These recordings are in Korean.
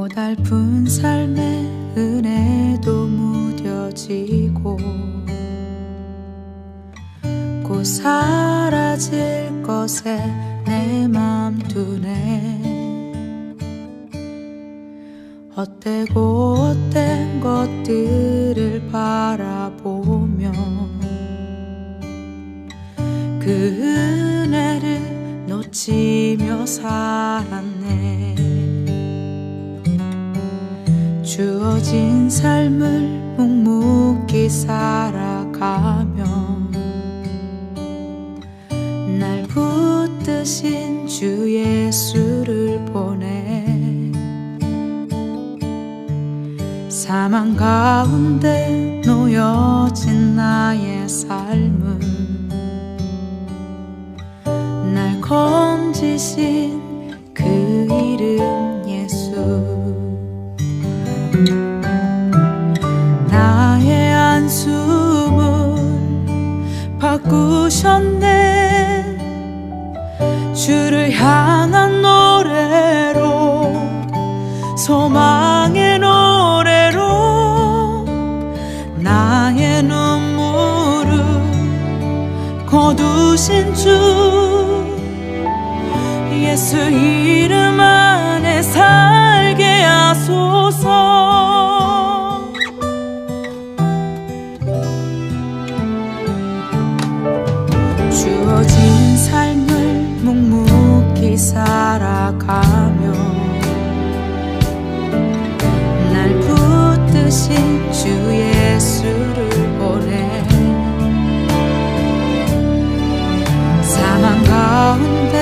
고달픈 삶의 은혜도 무뎌지고 곧 사라질 것에 내 맘 두네. 헛되고 헛된 것들을 바라보며 그 은혜를 놓치며 살았네. 주어진 삶을 묵묵히 살아가며 날 붙드신 주 예수를 보내. 사망 가운데 놓여진 나의 삶은 날 건지신 그 이름 예수. 나의 한숨을 바꾸셨네. 주를 향한 노래로, 소망의 노래로 나의 눈물을 거두신 주 예수 이름 안에 살게 하소서. 주어진 삶을 묵묵히 살아가며 날 붙드신 주 예수를 보내. 사망 가운데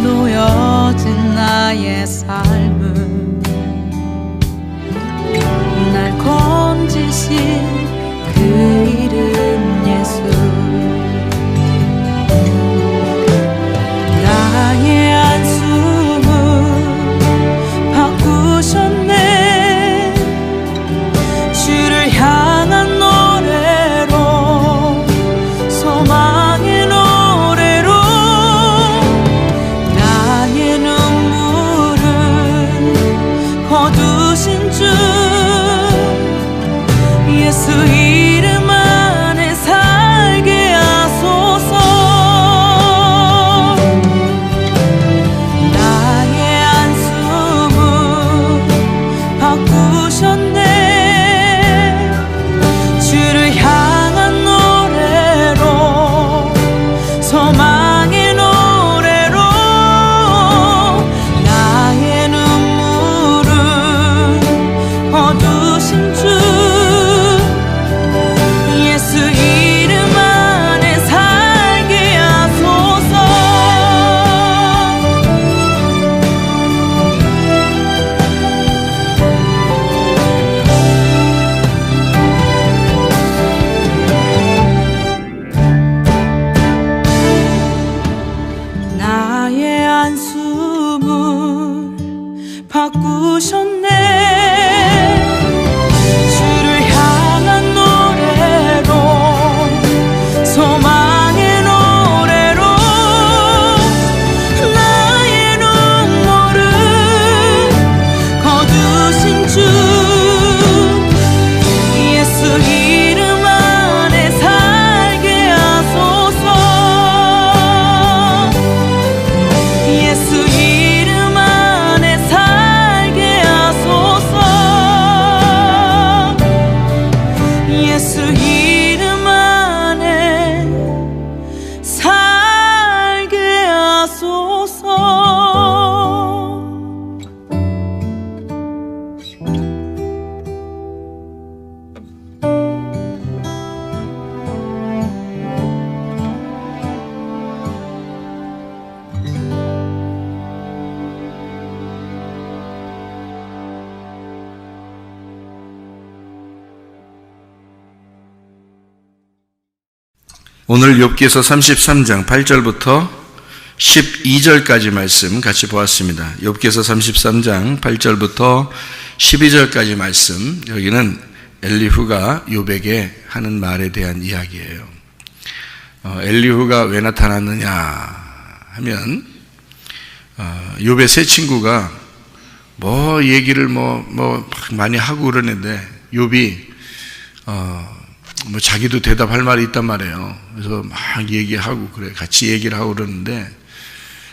놓여진 나의 삶은 날 건지신 그 이름 예수. 나의 한숨을 바꾸셨네. 주를 향한 노래로, 소망의 노래로 나의 눈물을 거두신 주 예수 이름 안에 살게 하소서. 나의 한숨을 바꾸셨네. 주를 향한 노래로, 소망의 노래로 나의 눈물을 거두신 주 예수 이름 안에 살게 하소서. 나의 한숨을 바꾸셨네. 주를 향한 노래로, 소망의 노래로 나의 눈물을 거두신 주 예수 이름 안에 살게 하소서. 예수 이름 안에 살게 하소서. 예수 이름 안에 살게 하소서. 오늘 욥기서 33장 8절부터 12절까지 말씀 같이 보았습니다. 욥기서 33장 8절부터 12절까지 말씀, 여기는 엘리후가 욥에게 하는 말에 대한 이야기예요. 엘리후가 왜 나타났느냐 하면 욥의 세 친구가 뭐 얘기를 막 많이 하고 그러는데 욥이 뭐 자기도 대답할 말이 있단 말이에요. 그래서 막 얘기하고 그래 같이 얘기를 하고 그러는데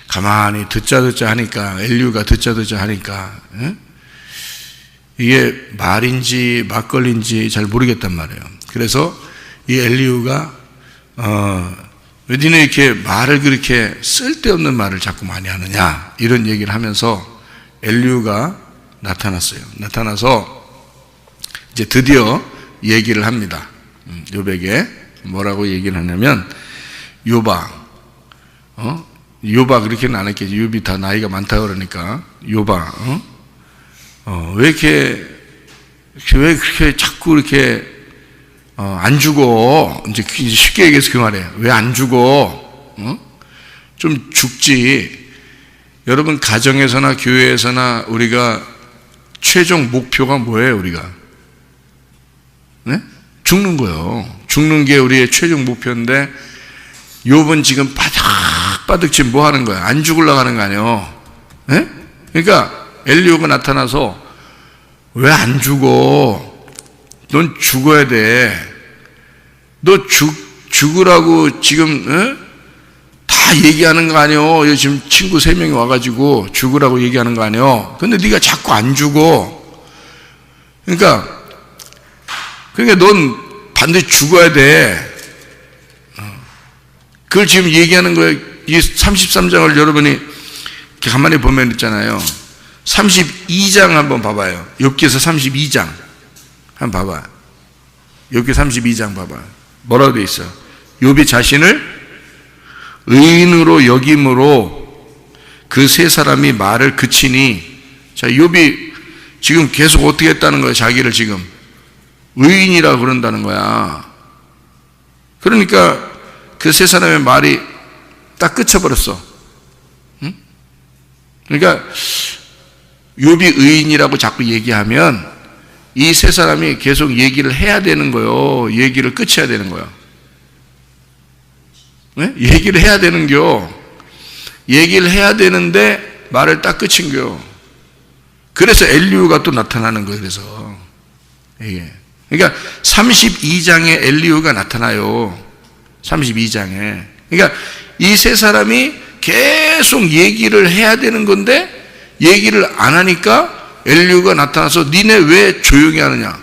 가만히 듣자 하니까 엘리후가 듣자 하니까 이게 말인지 막걸리인지 잘 모르겠단 말이에요. 그래서 이 엘리후가 왜 니네 이렇게 말을 그렇게 쓸데없는 말을 자꾸 많이 하느냐 이런 얘기를 하면서 엘리후가 나타났어요. 나타나서 이제 드디어 얘기를 합니다. 욥에게 뭐라고 얘기를 하냐면 욥아 욥아 그렇게는 안 했겠지. 욥이 다 나이가 많다 그러니까 욥아 왜 그렇게 자꾸 이렇게 안 죽어? 이제 쉽게 얘기해서 그 말이에요. 왜 안 죽어? 좀 죽지. 여러분 가정에서나 교회에서나 우리가 최종 목표가 뭐예요? 우리가 네? 죽는 거예요. 죽는 게 우리의 최종 목표인데 욥은 지금 바득바득 지금 뭐 하는 거야? 안 죽으려고 하는 거 아니에요? 네? 그러니까 엘리후가 나타나서 왜 안 죽어? 넌 죽어야 돼. 너 죽으라고 지금 다 얘기하는 거 아니에요? 지금 친구 3명이 와가지고 죽으라고 얘기하는 거 아니에요? 근데 네가 자꾸 안 죽어. 그러니까 넌 반드시 죽어야 돼. 그걸 지금 얘기하는 거예요. 이 33장을 여러분이 가만히 보면 있잖아요. 32장 한번 봐봐요. 욥기서 32장 한번 봐봐요. 욥기 32장 봐봐요. 뭐라고 되어 있어? 욥이 자신을 의인으로 여김으로 그 세 사람이 말을 그치니. 자, 욥이 지금 계속 어떻게 했다는 거예요? 자기를 지금 의인이라고 그런다는 거야. 그러니까 그 세 사람의 말이 딱 그쳐버렸어. 응? 그러니까 욥이 의인이라고 자꾸 얘기하면 이 세 사람이 계속 얘기를 해야 되는 거요. 얘기를 끝이야 되는 거야. 네? 얘기를 해야 되는겨. 얘기를 해야 되는데 말을 딱 끝인겨. 그래서 엘리후가 또 나타나는 거예요. 그래서 이게. 그러니까 32장에 엘리후가 나타나요. 32장에. 그러니까 이 세 사람이 계속 얘기를 해야 되는 건데 얘기를 안 하니까 엘리후가 나타나서 니네 왜 조용히 하느냐?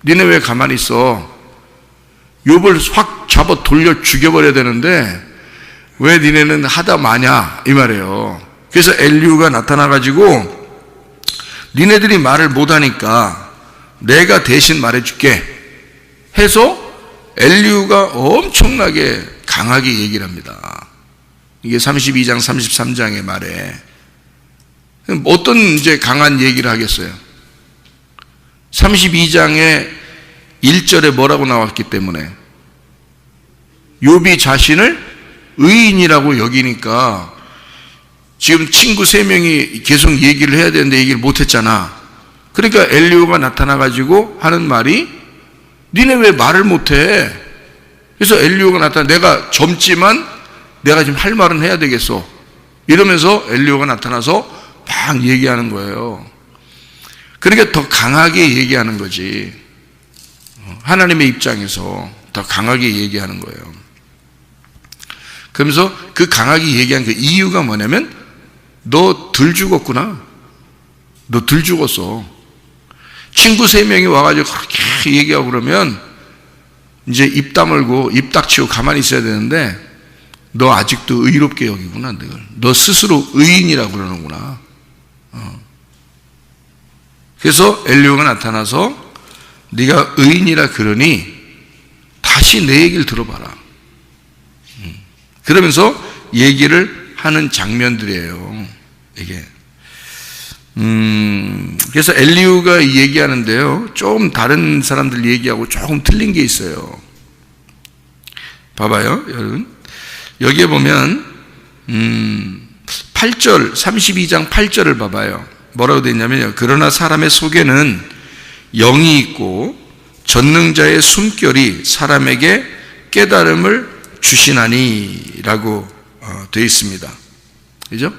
니네 왜 가만히 있어? 욥을 확 잡아 돌려 죽여버려야 되는데 왜 니네는 하다 마냐? 이 말이에요. 그래서 엘리후가 나타나가지고 니네들이 말을 못하니까 내가 대신 말해줄게 해서 엘리후가 엄청나게 강하게 얘기를 합니다. 이게 32장 33장의 말에 어떤 이제 강한 얘기를 하겠어요? 32장의 1절에 뭐라고 나왔기 때문에 욥이 자신을 의인이라고 여기니까 지금 친구 3명이 계속 얘기를 해야 되는데 얘기를 못했잖아. 그러니까 엘리후가 나타나가지고 하는 말이 니네 왜 말을 못해? 그래서 엘리후가 나타나 내가 젊지만 내가 지금 할 말은 해야 되겠어. 이러면서 엘리후가 나타나서 막 얘기하는 거예요. 그러니까 더 강하게 얘기하는 거지. 하나님의 입장에서 더 강하게 얘기하는 거예요. 그러면서 그 강하게 얘기한 그 이유가 뭐냐면 너 덜 죽었구나. 너 덜 죽었어. 친구 3명이 와가지고 그렇게 얘기하고 그러면 이제 입 다물고 입 닥치고 가만히 있어야 되는데 너 아직도 의롭게 여기구나. 너 스스로 의인이라고 그러는구나. 그래서 엘리후가 나타나서 네가 의인이라 그러니 다시 내 얘기를 들어봐라. 그러면서 얘기를 하는 장면들이에요. 이게. 그래서 엘리후가 얘기하는데요. 좀 다른 사람들 얘기하고 조금 틀린 게 있어요. 봐봐요, 여러분. 여기에 보면 8절, 32장 8절을 봐봐요. 뭐라고 되어 있냐면요. 그러나 사람의 속에는 영이 있고 전능자의 숨결이 사람에게 깨달음을 주시나니 라고 되어 있습니다. 그죠?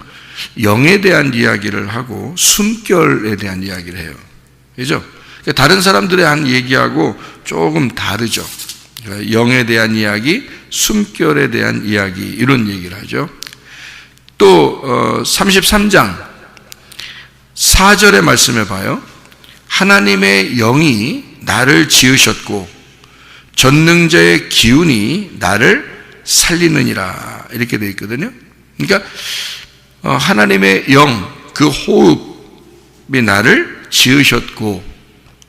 영에 대한 이야기를 하고 숨결에 대한 이야기를 해요. 그죠? 다른 사람들의 한 얘기하고 조금 다르죠. 영에 대한 이야기, 숨결에 대한 이야기, 이런 얘기를 하죠. 또 33장 4절의 말씀해 봐요. 하나님의 영이 나를 지으셨고 전능자의 기운이 나를 살리느니라, 이렇게 되어 있거든요. 그러니까 하나님의 영, 그 호흡이 나를 지으셨고,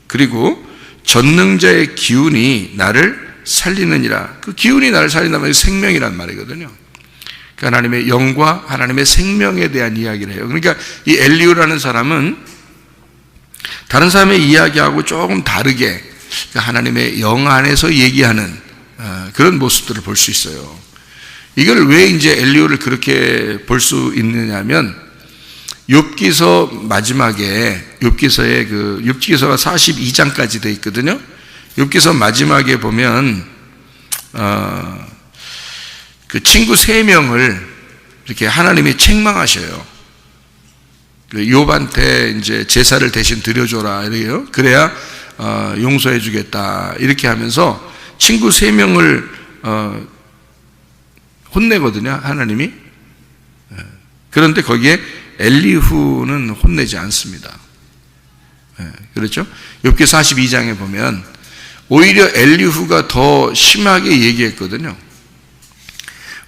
그리고 전능자의 기운이 나를 살리느니라. 그 기운이 나를 살린다면 생명이란 말이거든요. 그러니까 하나님의 영과 하나님의 생명에 대한 이야기를 해요. 그러니까 이 엘리후라는 사람은 다른 사람의 이야기하고 조금 다르게 하나님의 영 안에서 얘기하는 그런 모습들을 볼 수 있어요. 이걸 왜 이제 엘리후를 그렇게 볼 수 있느냐면, 욥기서 마지막에, 욥기서가 42장까지 되어 있거든요. 욥기서 마지막에 보면 그 친구 3명을 이렇게 하나님이 책망하셔요. 욥한테 이제 제사를 대신 드려줘라, 이래요. 그래야 용서해 주겠다, 이렇게 하면서 친구 3명을 혼내거든요, 하나님이. 그런데 거기에 엘리후는 혼내지 않습니다. 그렇죠? 욥기 42장에 보면 오히려 엘리후가 더 심하게 얘기했거든요.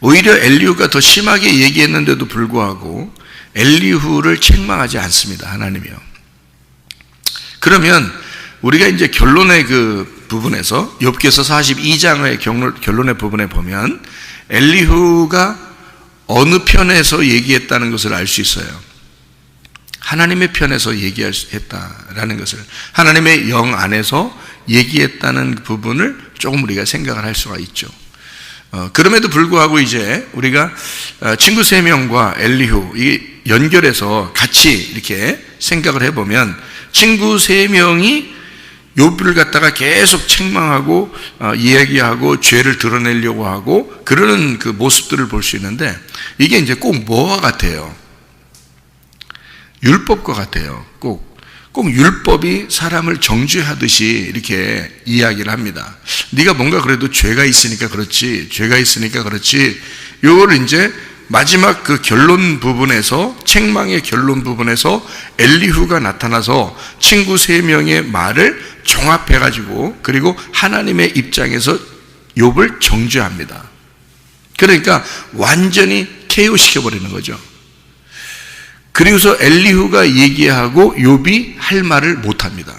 오히려 엘리후가 더 심하게 얘기했는데도 불구하고 엘리후를 책망하지 않습니다, 하나님이요. 그러면 우리가 이제 결론의 그 부분에서, 욥기서 42장의 결론의 부분에 보면 엘리후가 어느 편에서 얘기했다는 것을 알 수 있어요. 하나님의 편에서 얘기했다라는 것을, 하나님의 영 안에서 얘기했다는 부분을 조금 우리가 생각을 할 수가 있죠. 그럼에도 불구하고 이제 우리가 친구 3명과 엘리후 이 연결해서 같이 이렇게 생각을 해보면, 친구 3명이 욥을 갖다가 계속 책망하고 이야기하고 죄를 드러내려고 하고 그러는 그 모습들을 볼 수 있는데, 이게 이제 꼭 뭐와 같아요? 율법과 같아요. 꼭 율법이 사람을 정죄하듯이 이렇게 이야기를 합니다. 네가 뭔가 그래도 죄가 있으니까 그렇지, 요거를 이제 마지막 그 결론 부분에서, 책망의 결론 부분에서 엘리후가 나타나서 친구 3명의 말을 종합해가지고, 그리고 하나님의 입장에서 욥을 정죄합니다. 그러니까 완전히 KO 시켜버리는 거죠. 그리고서 엘리후가 얘기하고 욥이 할 말을 못합니다.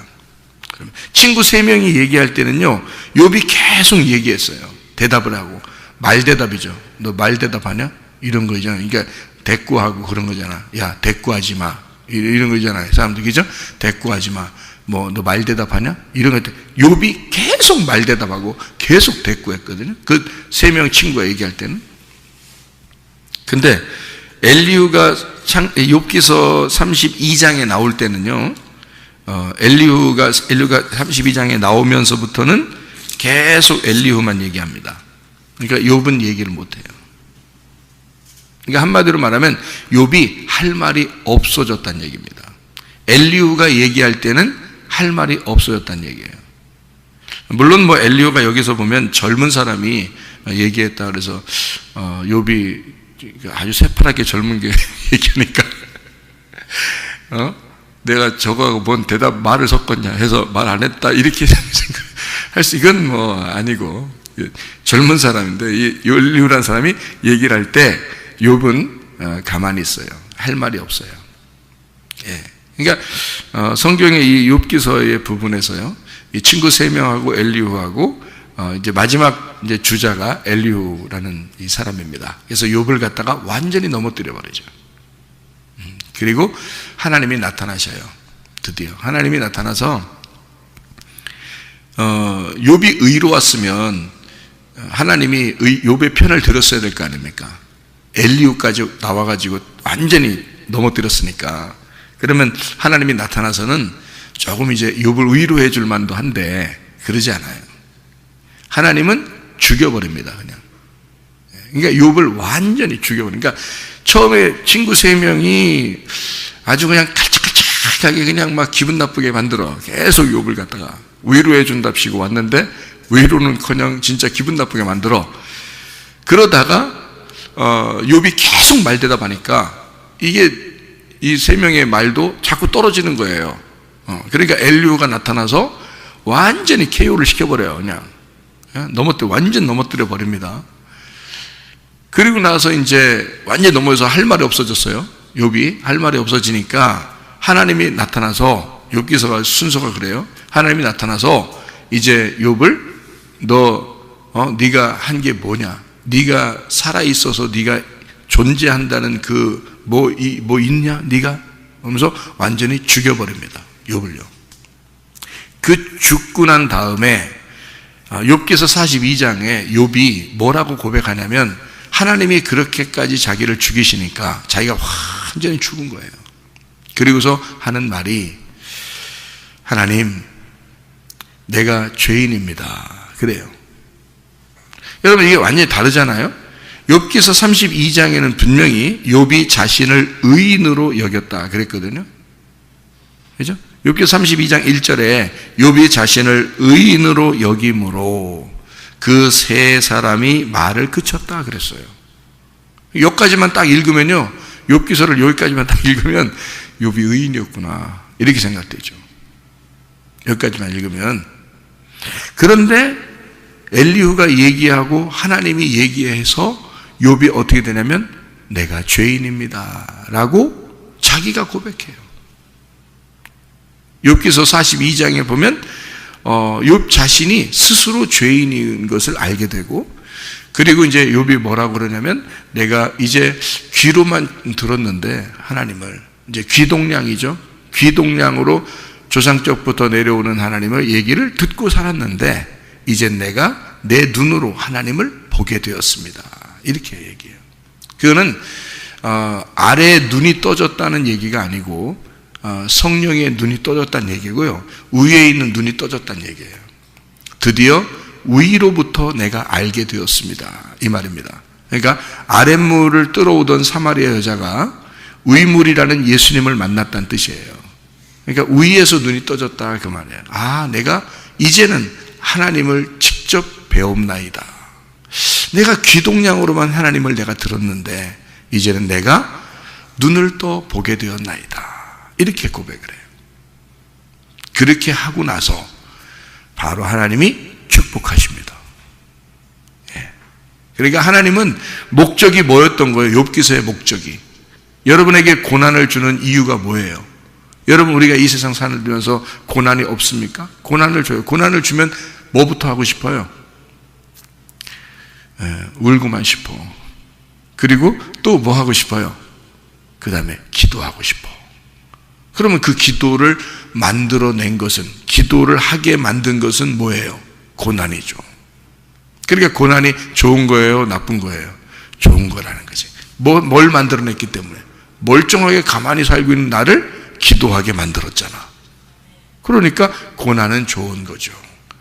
친구 3명이 얘기할 때는요, 욥이 계속 얘기했어요. 대답을 하고. 말대답이죠. 너 말대답하냐? 이런 거 있잖아요. 그러니까 대꾸하고 그런 거잖아. 야, 대꾸하지 마, 이런 거 있잖아요, 사람들. 그죠? 대꾸하지 마. 뭐 너 말대답하냐? 이런 거. 욥이 계속 말대답하고 계속 대꾸했거든요, 그 3명 친구가 얘기할 때는. 근데 엘리후가 욥기서 32장에 나올 때는요, 엘리후가 32장에 나오면서부터는 계속 엘리후만 얘기합니다. 그러니까 욥은 얘기를 못해요. 그러니까 한마디로 말하면 욥이 할 말이 없어졌다는 얘기입니다. 엘리후가 얘기할 때는 할 말이 없어졌다는 얘기예요. 물론 뭐 엘리후가 여기서 보면 젊은 사람이 얘기했다 그래서 욥이 아주 새파랗게 젊은 게 얘기하니까 내가 저거하고 뭔 말을 섞었냐 해서 말 안 했다, 이렇게 생각할 수, 이건 뭐 아니고, 젊은 사람인데 이 엘리후라는 사람이 얘기를 할 때 욥은 가만히 있어요. 할 말이 없어요. 예. 그러니까 성경의 이 욥기서의 부분에서요, 이 친구 3명하고 엘리후하고 이제 마지막 이제 주자가 엘리후라는 이 사람입니다. 그래서 욥을 갖다가 완전히 넘어뜨려 버리죠. 그리고 하나님이 나타나셔요. 드디어 하나님이 나타나서 욥이 의로웠으면 하나님이 욥의 편을 들었어야 될 거 아닙니까? 엘리후까지 나와가지고 완전히 넘어뜨렸으니까. 그러면 하나님이 나타나서는 조금 이제 욥을 위로해 줄 만도 한데 그러지 않아요. 하나님은 죽여버립니다, 그냥. 그러니까 욥을 완전히 죽여버립니다. 그러니까 처음에 친구 3명이 아주 그냥 칼짝칼짝하게 그냥 막 기분 나쁘게 만들어. 계속 욥을 갖다가 위로해 준답시고 왔는데 위로는커녕 진짜 기분 나쁘게 만들어. 그러다가 욥이 계속 말대답하니까 이게 이 3명의 말도 자꾸 떨어지는 거예요. 그러니까 엘리후가 나타나서 완전히 KO를 시켜버려요. 그냥 완전 넘어뜨려 버립니다. 그리고 나서 이제 완전 넘어져서 할 말이 없어졌어요. 욥이 할 말이 없어지니까 하나님이 나타나서, 욥기서가 순서가 그래요. 하나님이 나타나서 이제 욥을 네가 한 게 뭐냐? 네가 살아 있어서 네가 존재한다는 뭐 있냐? 네가? 하면서 완전히 죽여버립니다. 욥을요. 그 죽고 난 다음에 욥기서 42장에 욥이 뭐라고 고백하냐면 하나님이 그렇게까지 자기를 죽이시니까 자기가 완전히 죽은 거예요. 그리고서 하는 말이 하나님, 내가 죄인입니다. 그래요. 여러분, 이게 완전히 다르잖아요. 욥기서 32장에는 분명히 욥이 자신을 의인으로 여겼다 그랬거든요. 그죠? 욥기서 32장 1절에 욥이 자신을 의인으로 여김으로 그 세 사람이 말을 그쳤다 그랬어요. 여기까지만 딱 읽으면요, 욥기서를 여기까지만 딱 읽으면 욥이 의인이었구나 이렇게 생각되죠. 여기까지만 읽으면. 그런데 엘리후가 얘기하고 하나님이 얘기해서 욥이 어떻게 되냐면 내가 죄인입니다 라고 자기가 고백해요. 욥기서 42장에 보면 욥 자신이 스스로 죄인인 것을 알게 되고, 그리고 이제 욥이 뭐라고 그러냐면 내가 이제 귀로만 들었는데 하나님을, 이제 귀동량이죠. 귀동량으로 조상적부터 내려오는 하나님을 얘기를 듣고 살았는데 이제 내가 내 눈으로 하나님을 보게 되었습니다. 이렇게 얘기해요. 그거는 아래에 눈이 떠졌다는 얘기가 아니고 성령의 눈이 떠졌다는 얘기고요, 위에 있는 눈이 떠졌다는 얘기예요. 드디어 위로부터 내가 알게 되었습니다 이 말입니다. 그러니까 아랫물을 뚫어오던 사마리아 여자가 위물이라는 예수님을 만났다는 뜻이에요. 그러니까 위에서 눈이 떠졌다 그 말이에요. 내가 이제는 하나님을 직접 배움나이다. 내가 귀동량으로만 하나님을 내가 들었는데 이제는 내가 눈을 떠 보게 되었나이다. 이렇게 고백을 해요. 그렇게 하고 나서 바로 하나님이 축복하십니다. 그러니까 하나님은 목적이 뭐였던 거예요? 욥기서의 목적이. 여러분에게 고난을 주는 이유가 뭐예요? 여러분, 우리가 이 세상 살면서 고난이 없습니까? 고난을 줘요. 고난을 주면 뭐부터 하고 싶어요? 울고만 싶어. 그리고 또 뭐 하고 싶어요? 그 다음에 기도하고 싶어. 그러면 그 기도를 만들어낸 것은, 기도를 하게 만든 것은 뭐예요? 고난이죠. 그러니까 고난이 좋은 거예요? 나쁜 거예요? 좋은 거라는 거지. 뭘 만들어냈기 때문에? 멀쩡하게 가만히 살고 있는 나를 기도하게 만들었잖아. 그러니까 고난은 좋은 거죠.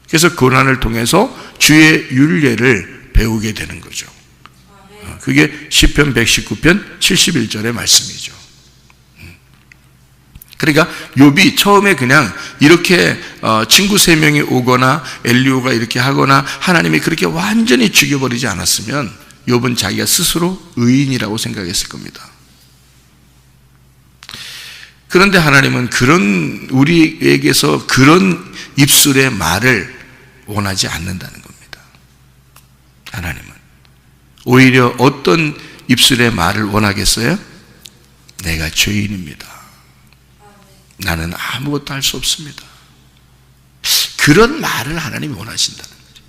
그래서 고난을 통해서 주의 율례를 배우게 되는 거죠. 그게 시편 119편 71절의 말씀이죠. 그러니까 욥이 처음에 그냥 이렇게 친구 3명이 오거나 엘리후가 이렇게 하거나 하나님이 그렇게 완전히 죽여버리지 않았으면 욥은 자기가 스스로 의인이라고 생각했을 겁니다. 그런데 하나님은 우리에게서 그런 입술의 말을 원하지 않는다는 겁니다. 하나님은 오히려 어떤 입술의 말을 원하겠어요? 내가 죄인입니다. 나는 아무것도 할 수 없습니다. 그런 말을 하나님이 원하신다는 거죠.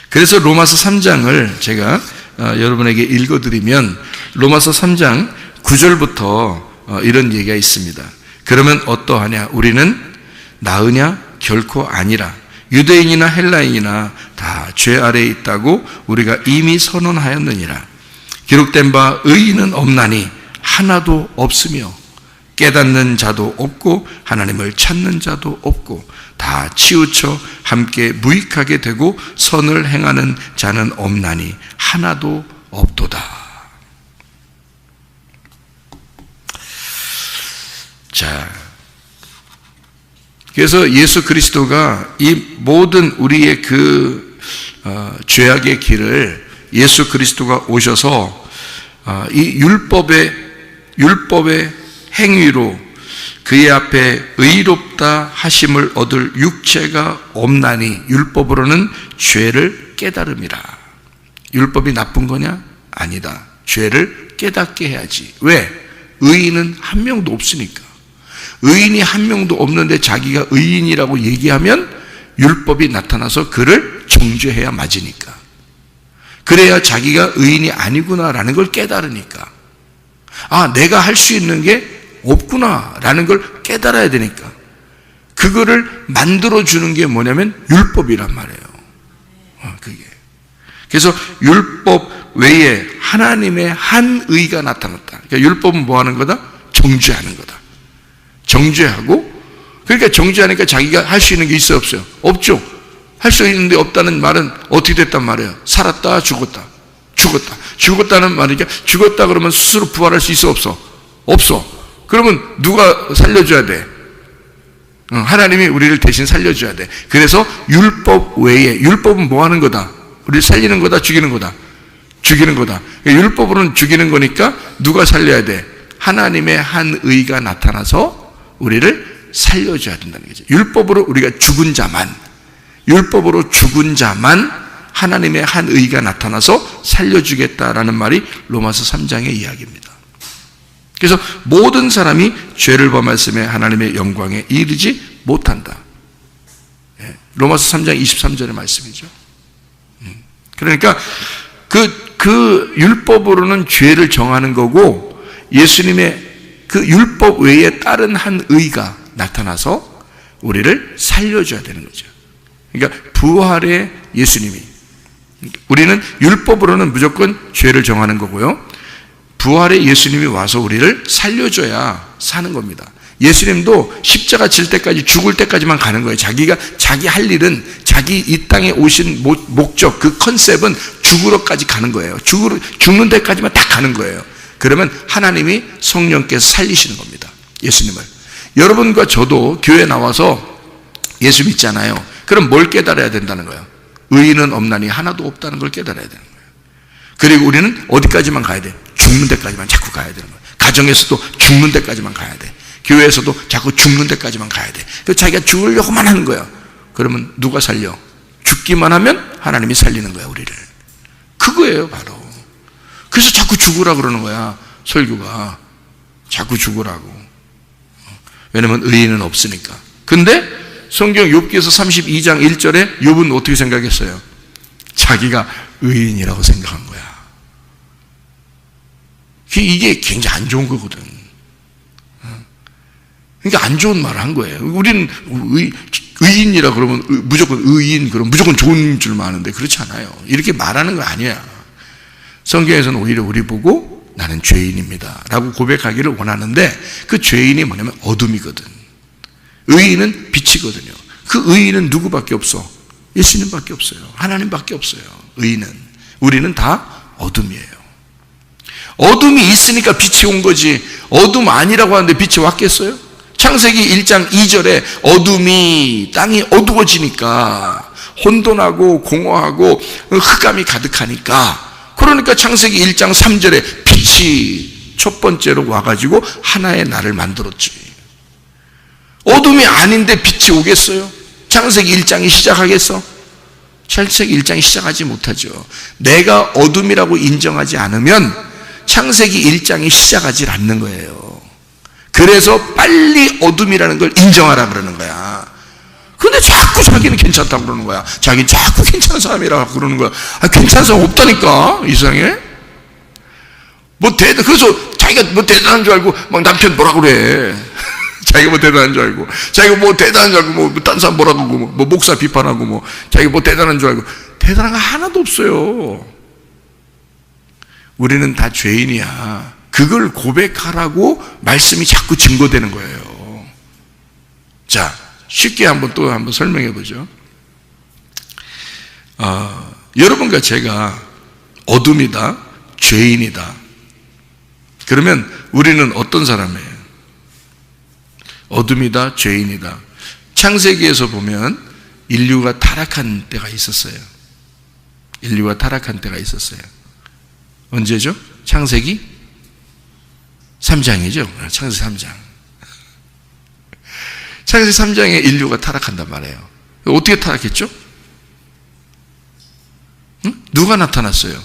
그래서 로마서 3장을 제가 여러분에게 읽어드리면 로마서 3장 9절부터 이런 얘기가 있습니다. 그러면 어떠하냐? 우리는 나으냐? 결코 아니라. 유대인이나 헬라인이나 다 죄 아래에 있다고 우리가 이미 선언하였느니라. 기록된 바 의인은 없나니 하나도 없으며 깨닫는 자도 없고 하나님을 찾는 자도 없고 다 치우쳐 함께 무익하게 되고 선을 행하는 자는 없나니 하나도 없도다. 자, 그래서 예수 그리스도가 이 모든 우리의 죄악의 길을 예수 그리스도가 오셔서 이 율법의 행위로 그의 앞에 의롭다 하심을 얻을 육체가 없나니 율법으로는 죄를 깨달음이라. 율법이 나쁜 거냐? 아니다. 죄를 깨닫게 해야지. 왜? 의인은 한 명도 없으니까. 의인이 한 명도 없는데 자기가 의인이라고 얘기하면 율법이 나타나서 그를 정죄해야 맞으니까. 그래야 자기가 의인이 아니구나라는 걸 깨달으니까. 아, 내가 할 수 있는 게 없구나라는 걸 깨달아야 되니까. 그거를 만들어주는 게 뭐냐면 율법이란 말이에요. 그게. 그래서 율법 외에 하나님의 한 의가 나타났다. 그러니까 율법은 뭐 하는 거다? 정죄하는 거다. 정죄하고, 그러니까 정죄하니까 자기가 할 수 있는 게 있어요, 없어요? 없죠. 할 수 있는데 없다는 말은 어떻게 됐단 말이에요? 살았다, 죽었다. 죽었다. 죽었다는 말이니까 죽었다 그러면 스스로 부활할 수 있어, 없어? 없어. 그러면 누가 살려줘야 돼? 하나님이 우리를 대신 살려줘야 돼. 그래서 율법 외에, 율법은 뭐 하는 거다? 우리를 살리는 거다, 죽이는 거다? 죽이는 거다. 율법으로는 죽이는 거니까 누가 살려야 돼? 하나님의 한 의가 나타나서 우리를 살려줘야 된다는 거죠. 율법으로 우리가 죽은 자만, 율법으로 죽은 자만 하나님의 한 의가 나타나서 살려주겠다라는 말이 로마서 3장의 이야기입니다. 그래서 모든 사람이 죄를 범했음에 하나님의 영광에 이르지 못한다. 로마서 3장 23절의 말씀이죠. 그러니까 그 율법으로는 죄를 정하는 거고, 예수님의 그 율법 외에 다른 한 의가 나타나서 우리를 살려줘야 되는 거죠. 그러니까 부활의 예수님이, 우리는 율법으로는 무조건 죄를 정하는 거고요, 부활의 예수님이 와서 우리를 살려줘야 사는 겁니다. 예수님도 십자가 질 때까지, 죽을 때까지만 가는 거예요. 자기 할 일은, 자기 이 땅에 오신 목적, 그 컨셉은 죽으러까지 가는 거예요. 죽는 데까지만 딱 가는 거예요. 그러면 하나님이 성령께서 살리시는 겁니다. 예수님을. 여러분과 저도 교회 나와서 예수 믿잖아요. 그럼 뭘 깨달아야 된다는 거예요? 의인은 없나니 하나도 없다는 걸 깨달아야 되는 거예요. 그리고 우리는 어디까지만 가야 돼? 죽는 데까지만 자꾸 가야 되는 거예요. 가정에서도 죽는 데까지만 가야 돼. 교회에서도 자꾸 죽는 데까지만 가야 돼. 그래서 자기가 죽으려고만 하는 거야. 그러면 누가 살려? 죽기만 하면 하나님이 살리는 거야, 우리를. 그거예요, 바로. 그래서 자꾸 죽으라 그러는 거야, 설교가. 자꾸 죽으라고. 왜냐면 의인은 없으니까. 근데 성경 욥기에서 32장 1절에 욥은 어떻게 생각했어요? 자기가 의인이라고 생각한 거야. 이게 굉장히 안 좋은 거거든. 그러니까 안 좋은 말을 한 거예요. 우리는 의인이라 그러면 무조건 의인, 그럼 무조건 좋은 줄만 아는데 그렇지 않아요. 이렇게 말하는 거 아니야. 성경에서는 오히려 우리 보고 나는 죄인입니다 라고 고백하기를 원하는데, 그 죄인이 뭐냐면 어둠이거든. 의인은 빛이거든요. 그 의인은 누구밖에 없어? 예수님밖에 없어요. 하나님밖에 없어요. 의인은. 우리는 다 어둠이에요. 어둠이 있으니까 빛이 온 거지. 어둠 아니라고 하는데 빛이 왔겠어요? 창세기 1장 2절에 어둠이, 땅이 어두워지니까, 혼돈하고 공허하고 흑암이 가득하니까, 그러니까 창세기 1장 3절에 빛이 첫 번째로 와가지고 하나의 나를 만들었지. 어둠이 아닌데 빛이 오겠어요? 창세기 1장이 시작하겠어? 창세기 1장이 시작하지 못하죠. 내가 어둠이라고 인정하지 않으면 창세기 1장이 시작하지 않는 거예요. 그래서 빨리 어둠이라는 걸 인정하라 그러는 거야. 근데 자꾸 자기는 괜찮다고 그러는 거야. 자기는 자꾸 괜찮은 사람이라고 그러는 거야. 괜찮은 사람 없다니까, 이 세상에. 그래서 자기가 뭐 대단한 줄 알고 막 남편 뭐라 그래. 자기가 뭐 대단한 줄 알고, 자기가 뭐 대단한 줄 알고, 뭐 딴 사람 뭐라고 하고, 뭐 목사 비판하고, 뭐 자기가 뭐 대단한 줄 알고. 대단한 거 하나도 없어요. 우리는 다 죄인이야. 그걸 고백하라고 말씀이 자꾸 증거되는 거예요. 자, 쉽게 한번 설명해 보죠. 여러분과 제가 어둠이다, 죄인이다. 그러면 우리는 어떤 사람이에요? 어둠이다, 죄인이다. 창세기에서 보면 인류가 타락한 때가 있었어요. 인류가 타락한 때가 있었어요. 언제죠? 창세기 3장이죠. 창세기 3장. 창세기 3장에 인류가 타락한단 말이에요. 어떻게 타락했죠? 응? 누가 나타났어요?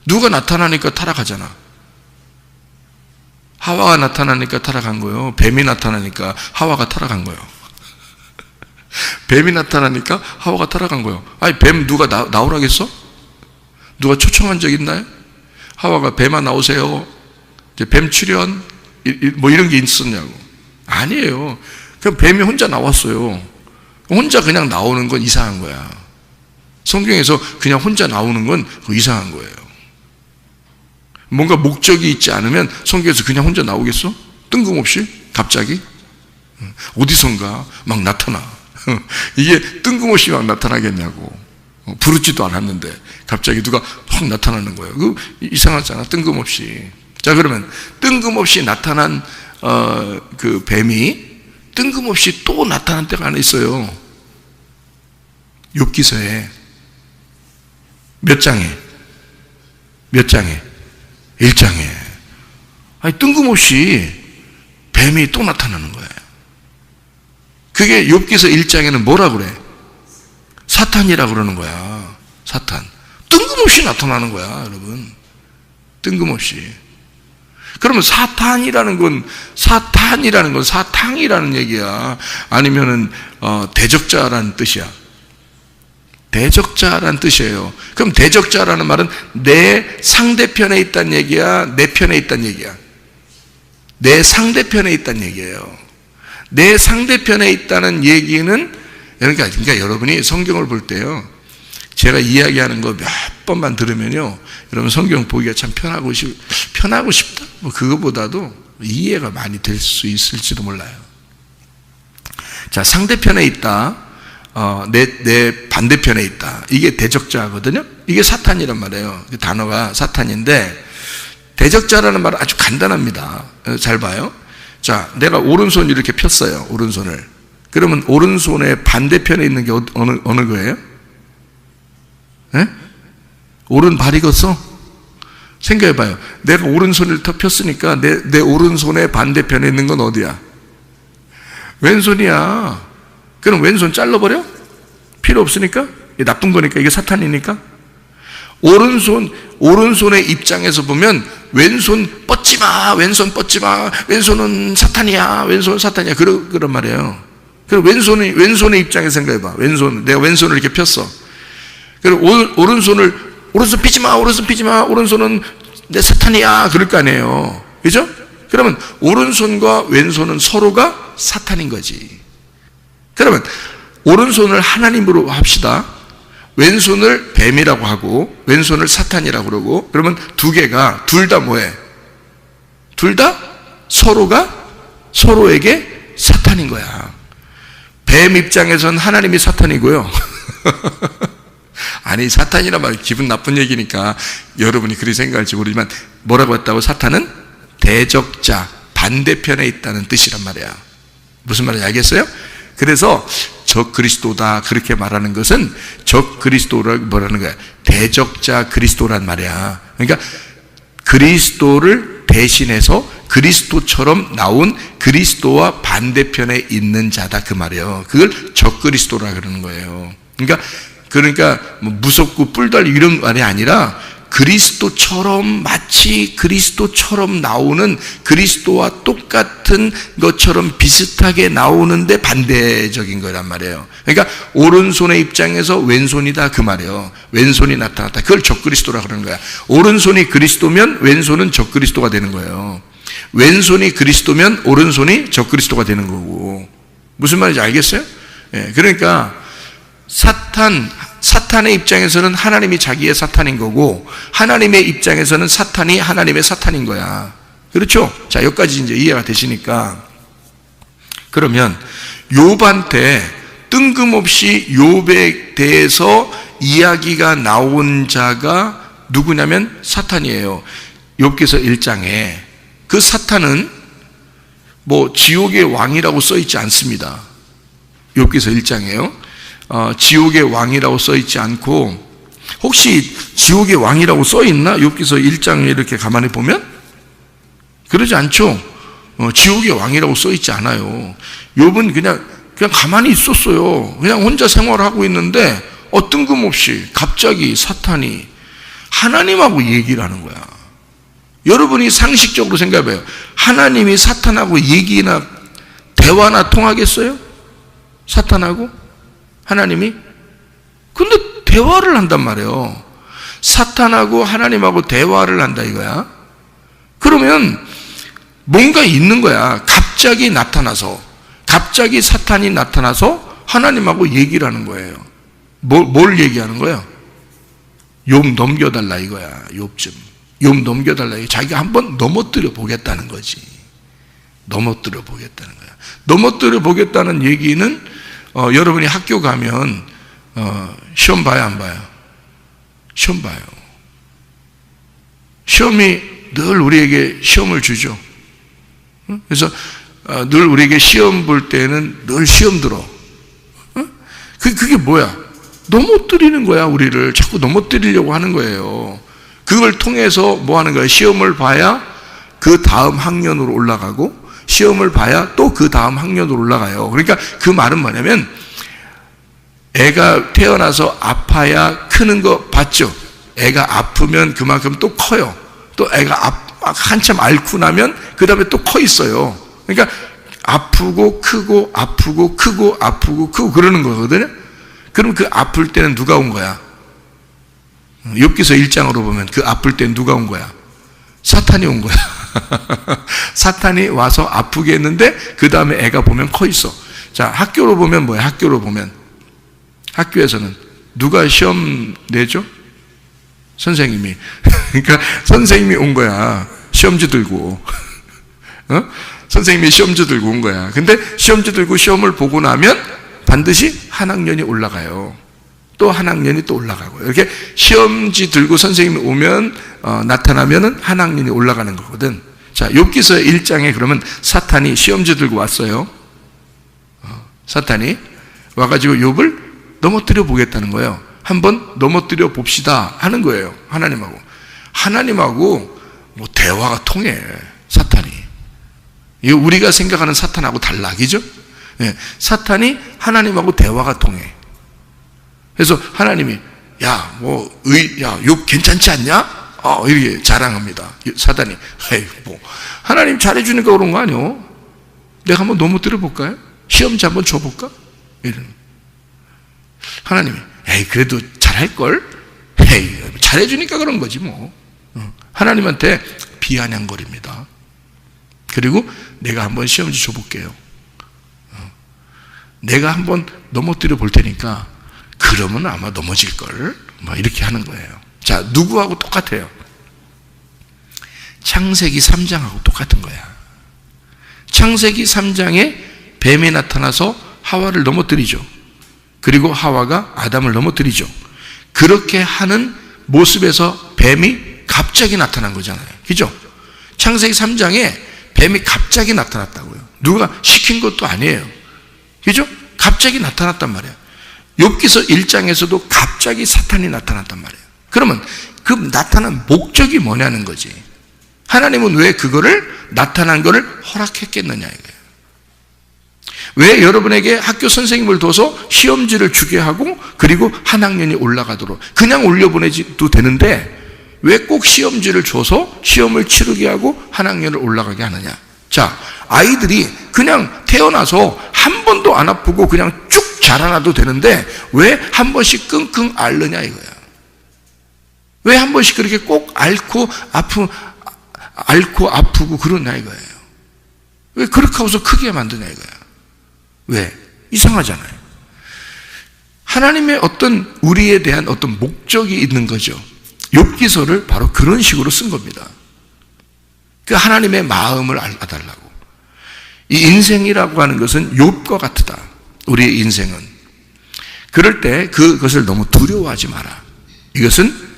누가 나타나니까 타락하잖아. 하와가 나타나니까 타락한 거예요. 뱀이 나타나니까 하와가 타락한 거예요. 뱀이 나타나니까 하와가 타락한 거예요. 아니, 뱀 누가 나오라겠어? 누가 초청한 적 있나요? 하와가 뱀아 나오세요. 이제 뱀 출연 뭐 이런 게 있었냐고. 아니에요. 그냥 뱀이 혼자 나왔어요. 혼자 그냥 나오는 건 이상한 거야. 성경에서 그냥 혼자 나오는 건 이상한 거예요. 뭔가 목적이 있지 않으면 성경에서 그냥 혼자 나오겠어? 뜬금없이? 갑자기? 어디선가 막 나타나. 이게 뜬금없이 막 나타나겠냐고. 부르지도 않았는데 갑자기 누가 확 나타나는 거예요. 그 이상하잖아. 뜬금없이. 자, 그러면 뜬금없이 나타난 그 뱀이 뜬금없이 또 나타난 때가 하나 있어요. 욥기서에 몇 장에? 몇 장에? 1장에. 아니, 뜬금없이 뱀이 또 나타나는 거예요. 그게 욥기서 1장에는 뭐라 그래? 사탄이라 그러는 거야. 사탄. 뜬금없이 나타나는 거야, 여러분. 뜬금없이. 그러면 사탄이라는 건 사탕이라는 얘기야. 아니면은 대적자라는 뜻이야. 대적자라는 뜻이에요. 그럼 대적자라는 말은 내 상대편에 있다는 얘기야, 내 편에 있다는 얘기야? 내 상대편에 있다는 얘기예요. 내 상대편에 있다는 얘기는, 그러니까 여러분이 성경을 볼 때요, 제가 이야기하는 거 몇 번만 들으면요, 여러분 성경 보기가 참 편하고 싶다? 뭐 그거보다도 이해가 많이 될 수 있을지도 몰라요. 자, 상대편에 있다. 내 반대편에 있다. 이게 대적자거든요. 이게 사탄이란 말이에요. 그 단어가 사탄인데, 대적자라는 말은 아주 간단합니다. 잘 봐요. 자, 내가 오른손 이렇게 폈어요. 오른손을. 그러면 오른손의 반대편에 있는 게 어느 거예요? 예? 오른발이겠어? 생각해봐요. 내가 오른손을 더 폈으니까 내 오른손의 반대편에 있는 건 어디야? 왼손이야. 그럼 왼손 잘라버려? 필요 없으니까? 이게 나쁜 거니까, 이게 사탄이니까? 오른손의 입장에서 보면 왼손 뻗지 마, 왼손 뻗지 마, 왼손은 사탄이야, 왼손은 사탄이야. 그런 말이에요. 그럼 왼손의 입장에서 생각해봐. 내가 왼손을 이렇게 폈어. 그리고 오른손 피지 마, 오른손은 내 사탄이야. 그럴 거 아니에요. 그죠? 그러면 오른손과 왼손은 서로가 사탄인 거지. 그러면 오른손을 하나님으로 합시다. 왼손을 뱀이라고 하고 왼손을 사탄이라고 그러고, 그러면 두 개가 둘 다 뭐해? 둘 다 서로에게 사탄인 거야. 뱀 입장에선 하나님이 사탄이고요. 아니, 사탄이란 말 기분 나쁜 얘기니까 여러분이 그리 생각할지 모르지만, 뭐라고 했다고? 사탄은 대적자, 반대편에 있다는 뜻이란 말이야. 무슨 말인지 알겠어요? 그래서 적 그리스도다 그렇게 말하는 것은 적 그리스도라고 뭐라는 거야? 대적자 그리스도란 말이야. 그러니까 그리스도를 대신해서 그리스도처럼 나온 그리스도와 반대편에 있는 자다 그 말이에요. 그걸 적 그리스도라 그러는 거예요. 그러니까 뭐 무섭고 뿔달리 이런 말이 아니라 그리스도처럼, 마치 그리스도처럼 나오는, 그리스도와 똑같은 것처럼 비슷하게 나오는데 반대적인 거란 말이에요. 그러니까 오른손의 입장에서 왼손이다 그 말이에요. 왼손이 나타났다. 그걸 적그리스도라 그러는 거야. 오른손이 그리스도면 왼손은 적그리스도가 되는 거예요. 왼손이 그리스도면 오른손이 적그리스도가 되는 거고. 무슨 말인지 알겠어요? 예, 그러니까 사탄의 입장에서는 하나님이 자기의 사탄인 거고, 하나님의 입장에서는 사탄이 하나님의 사탄인 거야. 그렇죠? 자, 여기까지 이제 이해가 되시니까, 그러면 욥한테 뜬금없이 욥에 대해서 이야기가 나온 자가 누구냐면 사탄이에요. 욥기서 1장에 그 사탄은 뭐 지옥의 왕이라고 써 있지 않습니다. 욥기서 1장에요. 지옥의 왕이라고 써 있지 않고, 혹시 지옥의 왕이라고 써 있나? 욥기서 1장에 이렇게 가만히 보면 그러지 않죠. 지옥의 왕이라고 써 있지 않아요. 욥은 그냥 가만히 있었어요. 그냥 혼자 생활하고 있는데 뜬금없이 갑자기 사탄이 하나님하고 얘기를 하는 거야. 여러분이 상식적으로 생각해봐요. 하나님이 사탄하고 얘기나 대화나 통하겠어요? 사탄하고? 하나님이? 근데 대화를 한단 말이에요. 사탄하고 하나님하고 대화를 한다 이거야. 그러면 뭔가 있는 거야. 갑자기 나타나서, 갑자기 사탄이 나타나서 하나님하고 얘기를 하는 거예요. 뭘 얘기하는 거예요? 욥 넘겨달라 이거야. 욥 넘겨달라. 자기가 한번 넘어뜨려 보겠다는 거지. 넘어뜨려 보겠다는 거야. 넘어뜨려 보겠다는 얘기는 여러분이 학교 가면 시험 봐요, 안 봐요? 시험 봐요. 시험이 늘 우리에게 시험을 주죠. 그래서 늘 우리에게 시험 볼 때는 늘 시험 들어. 그게 뭐야? 넘어뜨리는 거야. 우리를 자꾸 넘어뜨리려고 하는 거예요. 그걸 통해서 뭐 하는 거야? 시험을 봐야 그 다음 학년으로 올라가고, 시험을 봐야 또 그 다음 학년으로 올라가요. 그러니까 그 말은 뭐냐면, 애가 태어나서 아파야 크는 거 봤죠? 애가 아프면 그만큼 또 커요. 또 애가 한참 앓고 나면 그 다음에 또 커 있어요. 그러니까 아프고 크고 아프고 크고 아프고 크고 그러는 거거든요. 그럼 그 아플 때는 누가 온 거야? 욥기서 1장으로 보면 그 아플 때는 누가 온 거야? 사탄이 온 거야. 사탄이 와서 아프게 했는데 그 다음에 애가 보면 커 있어. 자, 학교로 보면 뭐야? 학교로 보면, 학교에서는 누가 시험 내죠? 선생님이. 그러니까 선생님이 온 거야. 시험지 들고. 선생님이 시험지 들고 온 거야. 근데 시험지 들고 시험을 보고 나면 반드시 한 학년이 올라가요. 또 한 학년이 또 올라가고. 이렇게 시험지 들고 선생님이 오면, 나타나면은 한 학년이 올라가는 거거든. 자, 욥기서 1장에 그러면 사탄이 시험지 들고 왔어요. 사탄이 와가지고 욥을 넘어뜨려 보겠다는 거예요. 한번 넘어뜨려 봅시다 하는 거예요. 하나님하고 뭐 대화가 통해. 사탄이. 이거 우리가 생각하는 사탄하고 달라, 그죠? 네, 사탄이 하나님하고 대화가 통해. 그래서 하나님이 욥 괜찮지 않냐? 이렇게 자랑합니다. 사탄이 뭐 하나님 잘해주니까 그런 거 아니요? 내가 한번 넘어뜨려 볼까요? 시험지 한번 줘볼까? 이런. 하나님이 그래도 잘할걸? 잘해주니까 그런 거지 뭐. 하나님한테 비아냥거립니다. 그리고 내가 한번 시험지 줘볼게요. 내가 한번 넘어뜨려 볼 테니까 그러면 아마 넘어질걸? 뭐 이렇게 하는 거예요. 자, 누구하고 똑같아요? 창세기 3장하고 똑같은 거야. 창세기 3장에 뱀이 나타나서 하와를 넘어뜨리죠. 그리고 하와가 아담을 넘어뜨리죠. 그렇게 하는 모습에서 뱀이 갑자기 나타난 거잖아요. 그죠? 창세기 3장에 뱀이 갑자기 나타났다고요. 누가 시킨 것도 아니에요. 그죠? 갑자기 나타났단 말이에요. 욥기서 1장에서도 갑자기 사탄이 나타났단 말이에요. 그러면 그 나타난 목적이 뭐냐는 거지. 하나님은 왜 그거를, 나타난 거를 허락했겠느냐 이거예요. 왜 여러분에게 학교 선생님을 둬서 시험지를 주게 하고 그리고 한 학년이 올라가도록 그냥 올려보내도 되는데 왜 꼭 시험지를 줘서 시험을 치르게 하고 한 학년을 올라가게 하느냐. 자, 아이들이 그냥 태어나서 한 번도 안 아프고 그냥 쭉 자라나도 되는데 왜 한 번씩 끙끙 앓느냐 이거야. 왜 한 번씩 그렇게 꼭 앓고 아프고 그러냐 이거예요. 왜 그렇게 하고서 크게 만드냐 이거야. 왜? 이상하잖아요. 하나님의 어떤 우리에 대한 어떤 목적이 있는 거죠. 욥기서를 바로 그런 식으로 쓴 겁니다. 그 하나님의 마음을 알아달라고. 이 인생이라고 하는 것은 욥과 같다. 우리의 인생은. 그럴 때 그것을 너무 두려워하지 마라. 이것은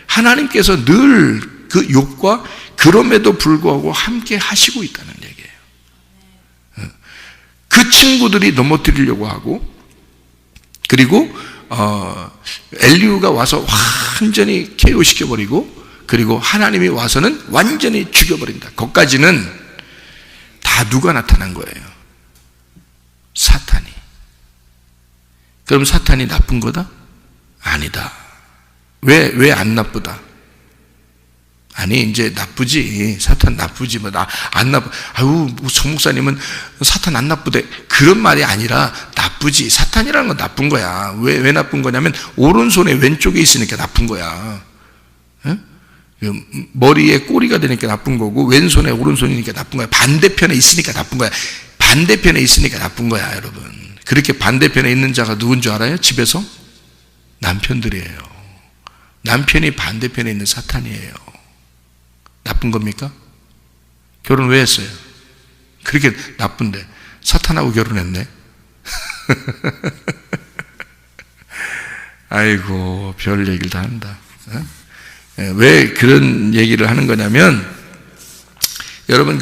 하나님께서 늘 그 욥과 그럼에도 불구하고 함께 하시고 있다는 얘기예요. 친구들이 넘어뜨리려고 하고, 그리고 엘리후가 와서 완전히 KO 시켜버리고, 그리고 하나님이 와서는 완전히 죽여버린다. 거기까지는 다 누가 나타난 거예요? 사탄이. 그럼 사탄이 나쁜 거다? 아니다. 왜 안 나쁘다? 아니, 이제 나쁘지. 사탄 나쁘지. 안 나쁘. 아유, 정 목사님은 사탄 안 나쁘대. 그런 말이 아니라 나쁘지. 사탄이라는 건 나쁜 거야. 왜 나쁜 거냐면, 오른손에 왼쪽에 있으니까 나쁜 거야. 에? 머리에 꼬리가 되니까 나쁜 거고, 왼손에 오른손이니까 나쁜 거야. 반대편에 있으니까 나쁜 거야. 반대편에 있으니까 나쁜 거야, 여러분. 그렇게 반대편에 있는 자가 누군 줄 알아요? 집에서? 남편들이에요. 남편이 반대편에 있는 사탄이에요. 나쁜 겁니까? 결혼 왜 했어요? 그렇게 나쁜데 사탄하고 결혼했네. 아이고, 별 얘기를 다 한다. 왜 그런 얘기를 하는 거냐면, 여러분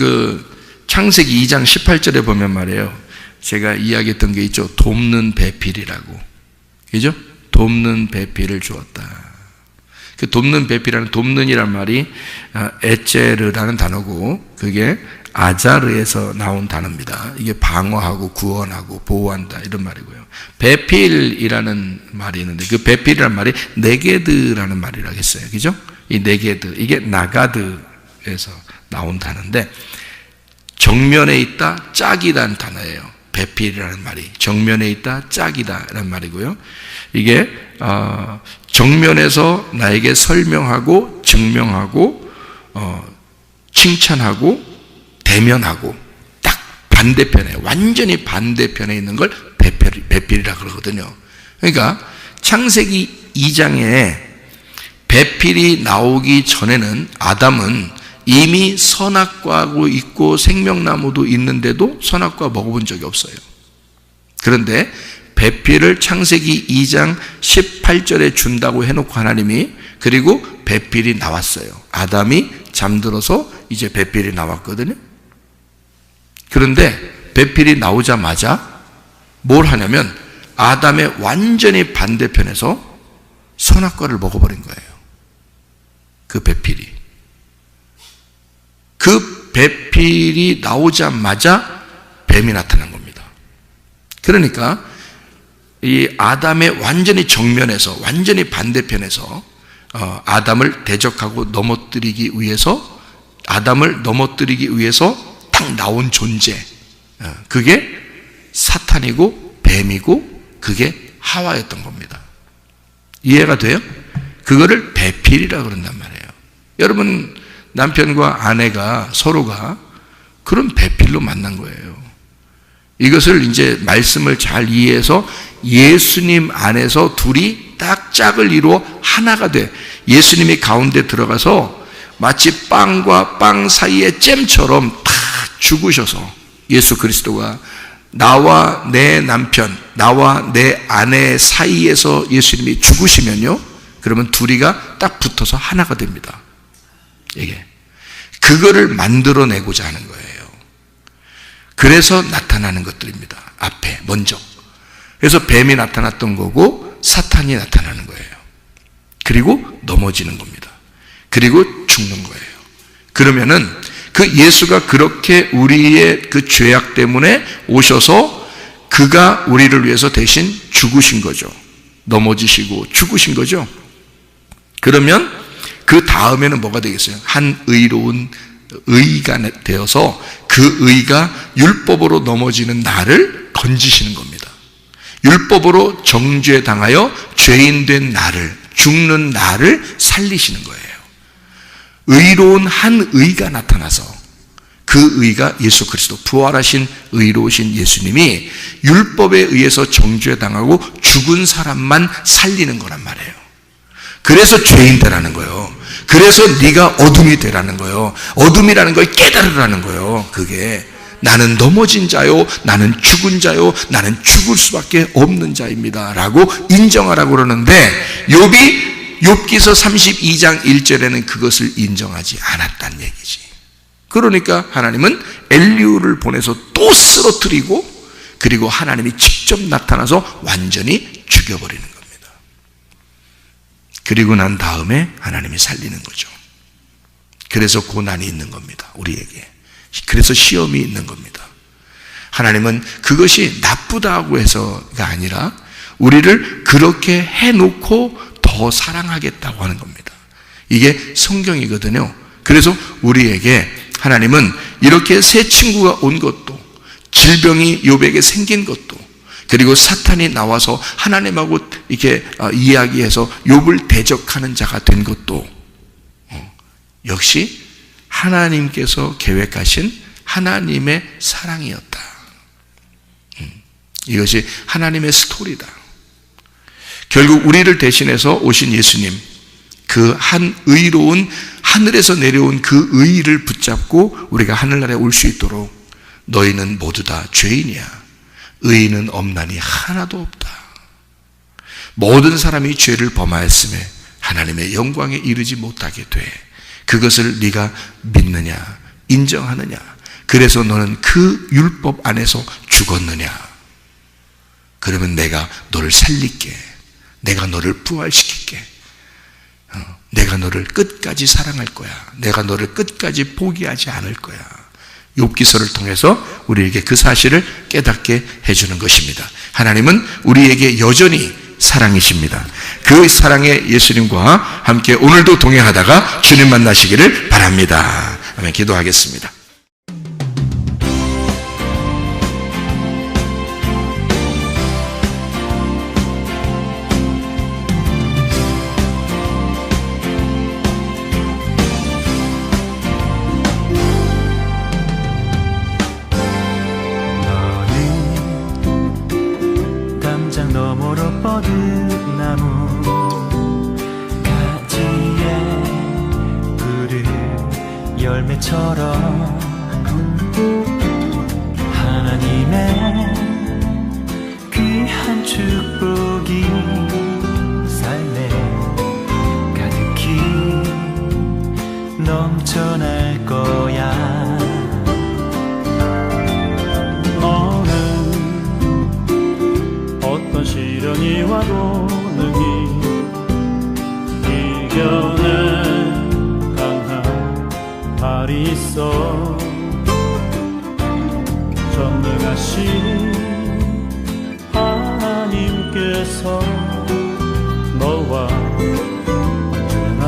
창세기 2장 18절에 보면 말이에요, 제가 이야기했던 게 있죠. 돕는 배필이라고. 그죠? 돕는 배필을 주었다. 그 돕는 배필이라는, 돕는이란 말이 에체르라는 단어고, 그게 아자르에서 나온 단어입니다. 이게 방어하고 구원하고 보호한다, 이런 말이고요. 배필이라는 말이 있는데, 그 배필이라는 말이 네게드라는 말이라고 했어요. 그죠? 이 네게드, 이게 나가드에서 나온 단어인데, 정면에 있다, 짝이라는 단어예요. 배필이라는 말이 정면에 있다, 짝이다라는 말이고요. 이게 정면에서 나에게 설명하고 증명하고 칭찬하고 대면하고, 딱 반대편에, 완전히 반대편에 있는 걸 배필이라고 그러거든요. 그러니까 창세기 2장에 배필이 나오기 전에는 아담은 이미 선악과하고 있고 생명나무도 있는데도 선악과 먹어본 적이 없어요. 그런데 배필을 창세기 2장 18절에 준다고 해놓고 하나님이, 그리고 배필이 나왔어요. 아담이 잠들어서 이제 배필이 나왔거든요. 그런데 배필이 나오자마자 뭘 하냐면, 아담의 완전히 반대편에서 선악과를 먹어버린 거예요. 그 배필이. 그 배필이 나오자마자 뱀이 나타난 겁니다. 그러니까 이 아담의 완전히 정면에서, 완전히 반대편에서 아담을 대적하고 넘어뜨리기 위해서, 아담을 넘어뜨리기 위해서 딱 나온 존재, 그게 사탄이고 뱀이고, 그게 하와였던 겁니다. 이해가 돼요? 그거를 배필이라고 그런단 말이에요. 여러분, 남편과 아내가 서로가 그런 배필로 만난 거예요. 이것을 이제 말씀을 잘 이해해서 예수님 안에서 둘이 딱 짝을 이루어 하나가 돼. 예수님이 가운데 들어가서 마치 빵과 빵 사이의 잼처럼 다 죽으셔서, 예수 그리스도가 나와 내 남편, 나와 내 아내 사이에서 예수님이 죽으시면요, 그러면 둘이가 딱 붙어서 하나가 됩니다. 이게 그거를 만들어내고자 하는 거예요. 그래서 나타나는 것들입니다. 앞에 먼저. 그래서 뱀이 나타났던 거고 사탄이 나타나는 거예요. 그리고 넘어지는 겁니다. 그리고 죽는 거예요. 그러면은 그 예수가 그렇게 우리의 그 죄악 때문에 오셔서 그가 우리를 위해서 대신 죽으신 거죠. 넘어지시고 죽으신 거죠. 그러면 그 다음에는 뭐가 되겠어요? 한 의로운 의가 되어서 그 의가 율법으로 넘어지는 나를 건지시는 겁니다. 율법으로 정죄 당하여 죄인된 나를, 죽는 나를 살리시는 거예요. 의로운 한 의가 나타나서, 그 의가 예수 그리스도, 부활하신 의로우신 예수님이 율법에 의해서 정죄 당하고 죽은 사람만 살리는 거란 말이에요. 그래서 죄인 되라는 거예요. 그래서 네가 어둠이 되라는 거예요. 어둠이라는 걸 깨달으라는 거예요. 그게 나는 넘어진 자요, 나는 죽은 자요, 나는 죽을 수밖에 없는 자입니다 라고 인정하라고 그러는데, 욥기서 32장 1절에는 그것을 인정하지 않았다는 얘기지. 그러니까 하나님은 엘리후를 보내서 또 쓰러뜨리고, 그리고 하나님이 직접 나타나서 완전히 죽여버리는 겁니다. 그리고 난 다음에 하나님이 살리는 거죠. 그래서 고난이 있는 겁니다, 우리에게. 그래서 시험이 있는 겁니다. 하나님은 그것이 나쁘다고 해서가 아니라 우리를 그렇게 해놓고 더 사랑하겠다고 하는 겁니다. 이게 성경이거든요. 그래서 우리에게 하나님은 이렇게 새 친구가 온 것도, 질병이 욥에게 생긴 것도, 그리고 사탄이 나와서 하나님하고 이렇게 이야기해서 욥을 대적하는 자가 된 것도 역시 하나님께서 계획하신 하나님의 사랑이었다. 이것이 하나님의 스토리다. 결국 우리를 대신해서 오신 예수님, 그 한 의로운 하늘에서 내려온 그 의의를 붙잡고 우리가 하늘나라에 올 수 있도록 너희는 모두 다 죄인이야. 의인은 없나니 하나도 없다. 모든 사람이 죄를 범하였음에 하나님의 영광에 이르지 못하게 돼. 그것을 네가 믿느냐, 인정하느냐? 그래서 너는 그 율법 안에서 죽었느냐? 그러면 내가 너를 살릴게. 내가 너를 부활시킬게. 내가 너를 끝까지 사랑할 거야. 내가 너를 끝까지 포기하지 않을 거야. 욥기서를 통해서 우리에게 그 사실을 깨닫게 해주는 것입니다. 하나님은 우리에게 여전히 사랑이십니다. 그 사랑의 예수님과 함께 오늘도 동행하다가 주님 만나시기를 바랍니다. 아멘. 기도하겠습니다. 너머로 뻗은 나무 가지에 푸른 열매처럼 하나님의 귀한 축복이 삶에 가득히 넘쳐날 거야. 어떤 시련이 와도 능히 이겨낸 강한 발이 있어. 전능하신 하나님께서 너와 언제나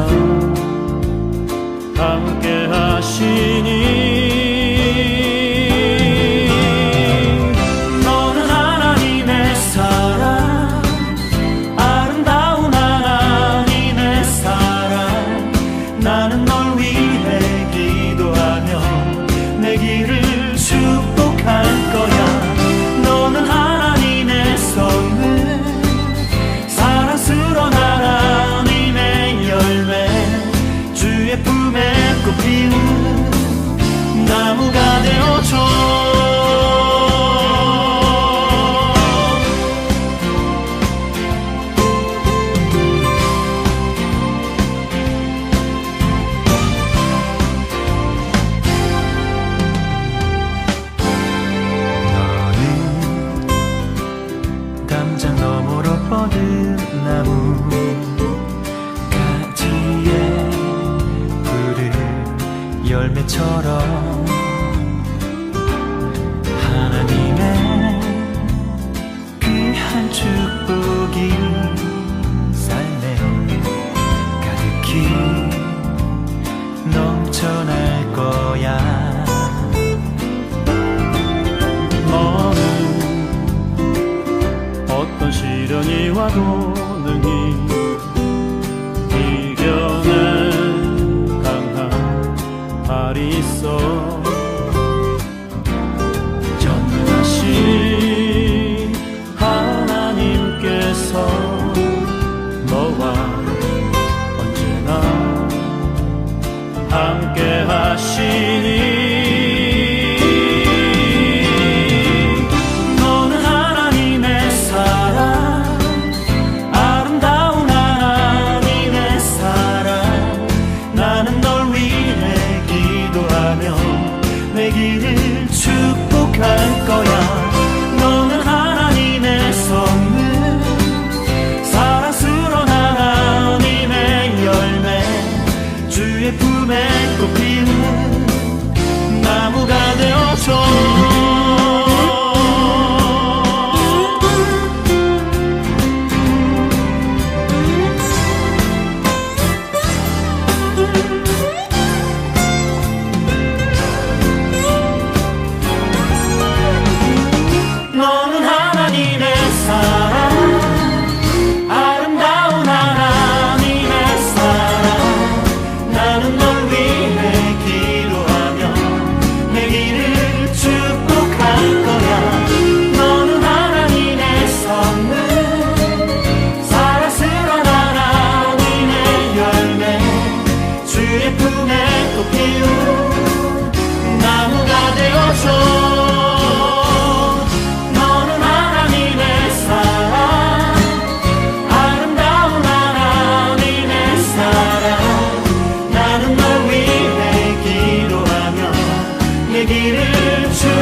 함께 하시니 나무가 되어줘. 너는 담장 너머로 뻗은 나무 가지에 푸른 열매처럼 하나님의 귀한 축복이 삶에 가득히 넘쳐날 거야. 너는 어떤 시련이 와도 능히 이겨낸 강한 발이 있어. 전능하신 하나님께서 너와 언제나 함께 하시니 너는 하나님의 사랑, 아름다운 주